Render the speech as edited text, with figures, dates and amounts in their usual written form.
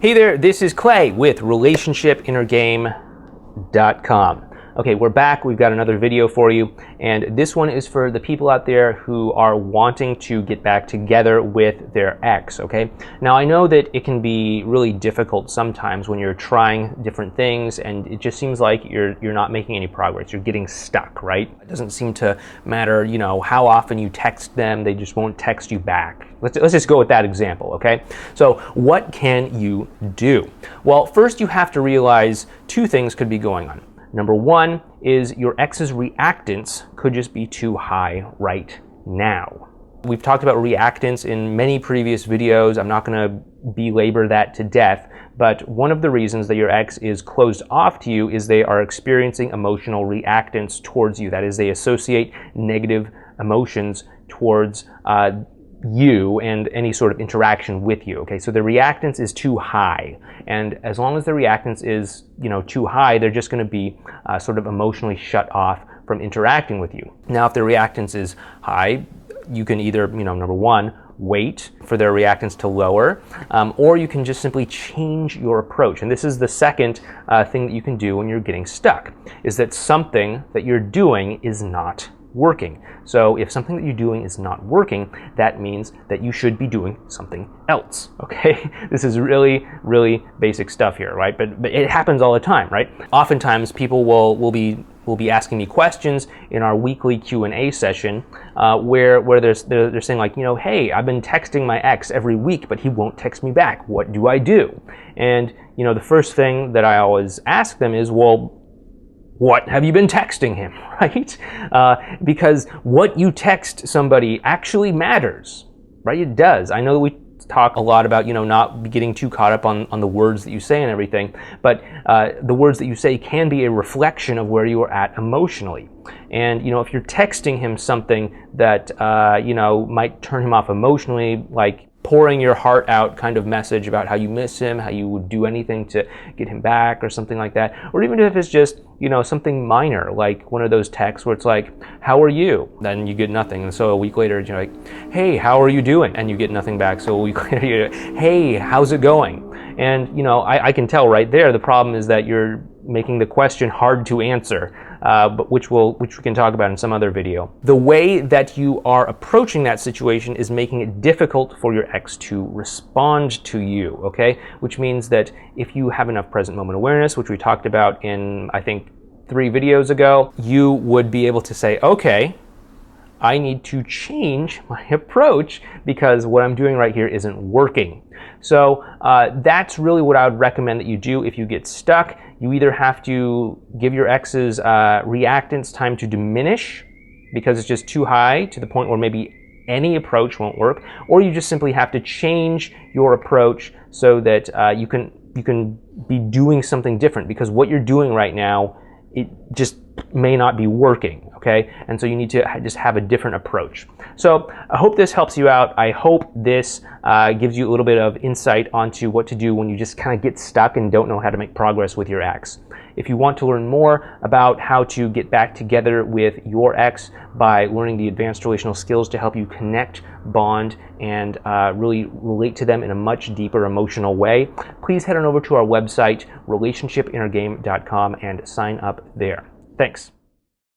Hey there, this is Clay with RelationshipInnerGame.com. Okay, we're back. We've got another video for you, and this one is for the people out there who are wanting to get back together with their ex, okay? Now, I know that it can be really difficult sometimes when you're trying different things and it just seems like you're not making any progress. You're getting stuck, right? It doesn't seem to matter, you know, how often you text them, they just won't text you back. Let's just go with that example, okay? So what can you do? Well, first you have to realize two things could be going on. Number one is your ex's reactance could just be too high right now. We've talked about reactance in many previous videos. I'm not going to belabor that to death, but one of the reasons that your ex is closed off to you is they are experiencing emotional reactance towards you. That is, they associate negative emotions towards you and any sort of interaction with you. Okay, so the reactance is too high, and as long as the reactance is, you know, too high, they're just going to be sort of emotionally shut off from interacting with you. Now, if the reactance is high, you can either, you know, number one, wait for their reactance to lower, or you can just simply change your approach. And this is the second thing that you can do when you're getting stuck, is that something that you're doing is not working. So if something that you're doing is not working, that means that you should be doing something else, okay? This is really, really basic stuff here, right? But it happens all the time, right? Oftentimes people will be asking me questions in our weekly Q&A session where they're saying, like, you know, hey, I've been texting my ex every week, but he won't text me back. What do I do? And, you know, the first thing that I always ask them is, well, what have you been texting him, right? Because what you text somebody actually matters, right? It does. I know that we talk a lot about, you know, not getting too caught up on the words that you say and everything, but the words that you say can be a reflection of where you are at emotionally. And, you know, if you're texting him something that, you know, might turn him off emotionally, like pouring your heart out kind of message about how you miss him, how you would do anything to get him back or something like that. Or even if it's just, you know, something minor, like one of those texts where it's like, how are you? Then you get nothing. And so a week later, you're like, hey, how are you doing? And you get nothing back. So a week later, you're like, hey, how's it going? And, you know, I can tell right there, the problem is that you're making the question hard to answer, but which we can talk about in some other video. The way that you are approaching that situation is making it difficult for your ex to respond to you, okay? Which means that if you have enough present moment awareness, which we talked about in, I think, 3 videos ago, you would be able to say, okay, I need to change my approach because what I'm doing right here isn't working. So that's really what I would recommend that you do if you get stuck. You either have to give your ex's reactance time to diminish because it's just too high to the point where maybe any approach won't work, or you just simply have to change your approach so that you can be doing something different, because what you're doing right now, it just may not be working, okay? And so you need to just have a different approach. So I hope this helps you out. I hope this gives you a little bit of insight onto what to do when you just kind of get stuck and don't know how to make progress with your ex. If you want to learn more about how to get back together with your ex by learning the advanced relational skills to help you connect, bond, and really relate to them in a much deeper emotional way, please head on over to our website, RelationshipInnerGame.com, and sign up there. Thanks.